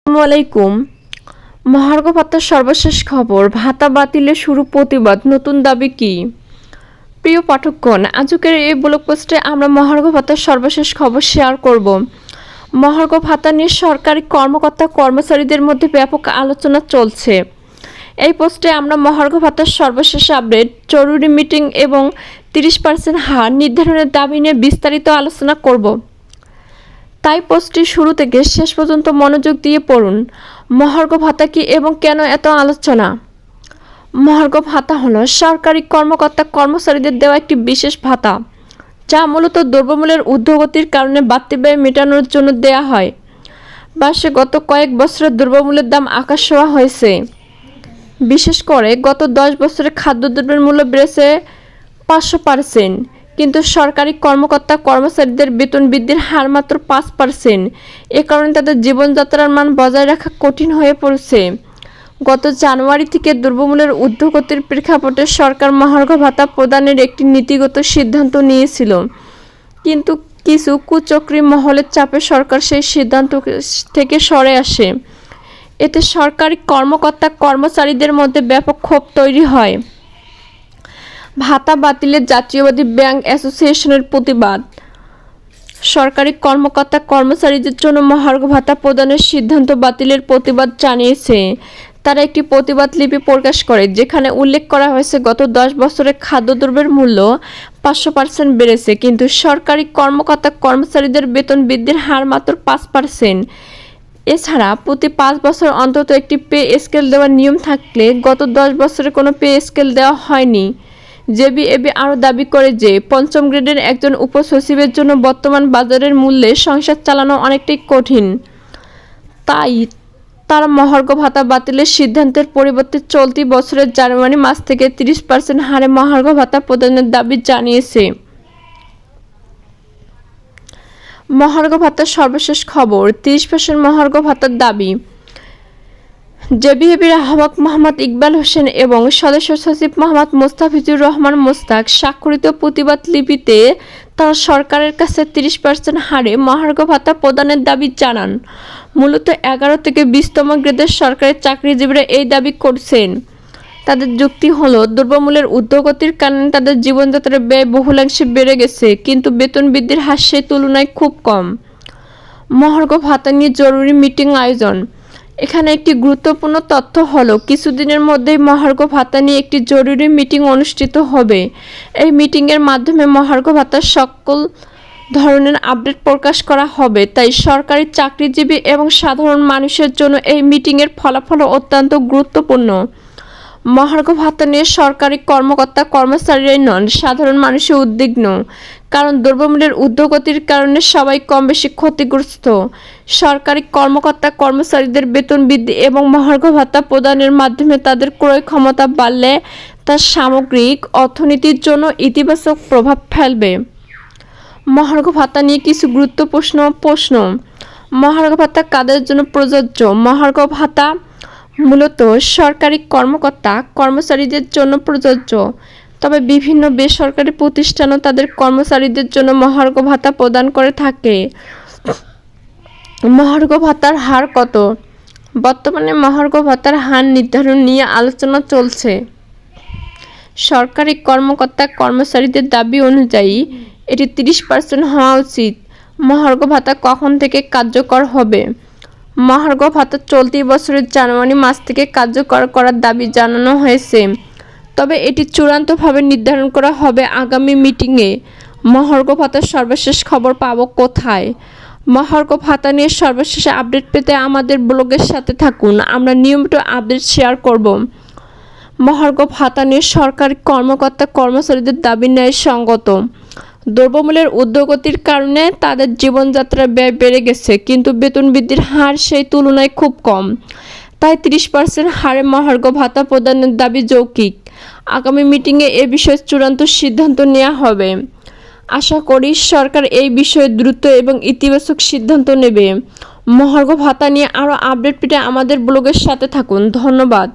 আসসালামু আলাইকুম। মহার্ঘ ভাতার সর্বশেষ খবর, ভাতা বাতিলে শুরু প্রতিবাদ, নতুন দাবি কি? প্রিয় পাঠকগণ, আজকের এই ব্লগ পোস্টে আমরা মহার্ঘ ভাতার সর্বশেষ খবর শেয়ার করব। মহার্ঘ ভাতা নিয়ে সরকারি কর্মকর্তা কর্মচারীদের মধ্যে ব্যাপক আলোচনা চলছে। এই পোস্টে আমরা মহার্ঘ ভাতার সর্বশেষ আপডেট, জরুরি মিটিং এবং 30% হার নির্ধারণের দাবি নিয়ে বিস্তারিত আলোচনা করব। তাই পোস্টটি শুরু থেকে শেষ পর্যন্ত মনোযোগ দিয়ে পড়ুন। মহার্ঘ ভাতা কি এবং কেন এত আলোচনা? মহার্ঘ ভাতা হলো সরকারি কর্মকর্তা কর্মচারীদের দেওয়া একটি বিশেষ ভাতা, যা মূলত দ্রব্যমূল্যের ঊর্ধ্বগতির কারণে বাড়তি ব্যয় মেটানোর জন্য দেয়া হয়। বার্ষে গত কয়েক বছরে দ্রব্যমূল্যের দাম আকাশ ছোঁয়া হয়েছে। বিশেষ করে গত 10 বছরে খাদ্যদ্রব্যের মূল্য বেড়েছে 500%, কিন্তু সরকারি কর্মকর্তা কর্মচারীদের বেতন বৃদ্ধির হার মাত্র 5%। এ কারণে তাদের জীবনযাত্রার মান বজায় রাখা কঠিন হয়ে পড়েছে। গত জানুয়ারি থেকে দ্রব্যমূল্যের ঊর্ধ্বগতির প্রেক্ষাপটে সরকার মহার্ঘ ভাতা প্রদানের একটি নীতিগত সিদ্ধান্ত নিয়েছিল, কিন্তু কিছু কুচক্রী মহলের চাপে সরকার সেই সিদ্ধান্ত থেকে সরে আসে। এতে সরকারি কর্মকর্তা কর্মচারীদের মধ্যে ব্যাপক ক্ষোভ তৈরি হয়। ভাতা বাতিলে জাতীয়বাদী ব্যাংক অ্যাসোসিয়েশনের প্রতিবাদ। সরকারি কর্মকর্তা কর্মচারীদের জন্য মহার্ঘ ভাতা প্রদানের সিদ্ধান্ত বাতিলের প্রতিবাদ জানিয়েছে। তারা একটি প্রতিবাদ লিপি প্রকাশ করে, যেখানে উল্লেখ করা হয়েছে গত 10 বছরে খাদ্যদ্রব্যের মূল্য 500% বেড়েছে, কিন্তু সরকারি কর্মকর্তা কর্মচারীদের বেতন বৃদ্ধির হার মাত্র 5%। এছাড়া প্রতি 5 বছর অন্তত একটি পে স্কেল দেওয়ার নিয়ম থাকলে গত 10 বছরে কোনো পে স্কেল দেওয়া হয়নি। জেবিএবি আরও দাবি করে যে পঞ্চম গ্রেডের একজন উপসচিবের জন্য বর্তমান বাজারের মূল্যে সংসার চালানো অনেকটাই কঠিন। তাই তারা মহার্ঘ ভাতা বাতিলের সিদ্ধান্তের পরিবর্তে চলতি বছরের জানুয়ারি মাস থেকে 30% হারে মহার্ঘ ভাতা প্রদানের দাবি জানিয়েছে। মহার্ঘ ভাতার সর্বশেষ খবর, 30% মহার্ঘ ভাতার দাবি। জেবিএবির আহ্বায়ক মোহাম্মদ ইকবাল হোসেন এবং সদস্য সচিব মোহাম্মদ মোস্তাফিজুর রহমান মোস্তাক স্বাক্ষরিত প্রতিবাদ লিপিতে তারা সরকারের কাছে 30% হারে মহার্ঘ ভাতা প্রদানের দাবি জানান। মূলত 11 থেকে 20তম গ্রেডের সরকারি চাকরিজীবীরা এই দাবি করছেন। তাদের যুক্তি হলো, দ্রব্যমূল্যের ঊর্ধ্বগতির কারণে তাদের জীবনযাত্রার ব্যয় বহুলাংশে বেড়ে গেছে, কিন্তু বেতন বৃদ্ধির হার সেই তুলনায় খুব কম। মহার্ঘ ভাতা নিয়ে জরুরি মিটিং আয়োজন। এখানে একটি গুরুত্বপূর্ণ তথ্য হলো, কিছুদিনের মধ্যেই মহার্ঘ ভাতা নিয়ে একটি জরুরি মিটিং অনুষ্ঠিত হবে। এই মিটিংয়ের মাধ্যমে মহার্ঘ ভাতার সকল ধরনের আপডেট প্রকাশ করা হবে। তাই সরকারি চাকরিজীবী এবং সাধারণ মানুষের জন্য এই মিটিংয়ের ফলাফল অত্যন্ত গুরুত্বপূর্ণ। মহার্ঘ ভাতা নিয়ে সরকারি কর্মকর্তা কর্মচারীরাই নন, সাধারণ মানুষও উদ্বিগ্ন, কারণ দ্রব্যমূল্যের ঊর্ধ্বগতির কারণে সবাই কম বেশি ক্ষতিগ্রস্ত। সরকারি কর্মকর্তা কর্মচারীদের বেতন বৃদ্ধি এবং মহার্ঘ ভাতা প্রদানের মাধ্যমে তাদের ক্রয় ক্ষমতা বাড়লে তা সামগ্রিক অর্থনীতির জন্য ইতিবাচক প্রভাব ফেলবে। মহার্ঘ ভাতা নিয়ে কিছু গুরুত্বপূর্ণ প্রশ্ন। মহার্ঘ ভাতা কাদের জন্য প্রযোজ্য? মহার্ঘ ভাতা মূলত সরকারি কর্মকর্তা কর্মচারীদের জন্য প্রযোজ্য, তবে বিভিন্ন বেসরকারি প্রতিষ্ঠানও তাদের কর্মচারীদের জন্য মহার্ঘ ভাতা প্রদান করে থাকে। মহার্ঘ ভাতার হার কত? বর্তমানে মহার্ঘ ভাতার হার নির্ধারণ নিয়ে আলোচনা চলছে। সরকারি কর্মকর্তা কর্মচারীদের দাবি অনুযায়ী এটি 30% হওয়া উচিত। মহার্ঘ ভাতা কখন থেকে কার্যকর হবে? মহার্ঘ ভাতা চলতি বছরের জানুয়ারি মাস থেকে কার্যকর করার দাবি জানানো হয়েছে, তবে এটি চূড়ান্তভাবে নির্ধারণ করা হবে আগামী মিটিংয়ে। মহার্ঘ ভাতার সর্বশেষ খবর পাবো কোথায়? মহার্ঘ ভাতা নিয়ে সর্বশেষ আপডেট পেতে আমাদের ব্লগের সাথে থাকুন, আমরা নিয়মিত আপডেট শেয়ার করব। মহার্ঘ ভাতা নিয়ে সরকারি কর্মকর্তা কর্মচারীদের দাবি ন্যায়সঙ্গত। দ্রব্যমূল্যের ঊর্ধ্বগতির কারণে তাদের জীবনযাত্রার ব্যয় বেড়ে গেছে, কিন্তু বেতন বৃদ্ধির হার সেই তুলনায় খুব কম। তাই 30% হারে মহার্ঘ ভাতা প্রদানের দাবি যৌক্তিক। আগামী মিটিংয়ে এ বিষয়ে চূড়ান্ত সিদ্ধান্ত নেওয়া হবে। আশা করি সরকার এই বিষয়ে দ্রুত এবং ইতিবাচক সিদ্ধান্ত নেবে। মহার্ঘ ভাতা নিয়ে আরও আপডেট পেতে আমাদের ব্লগের সাথে থাকুন। ধন্যবাদ।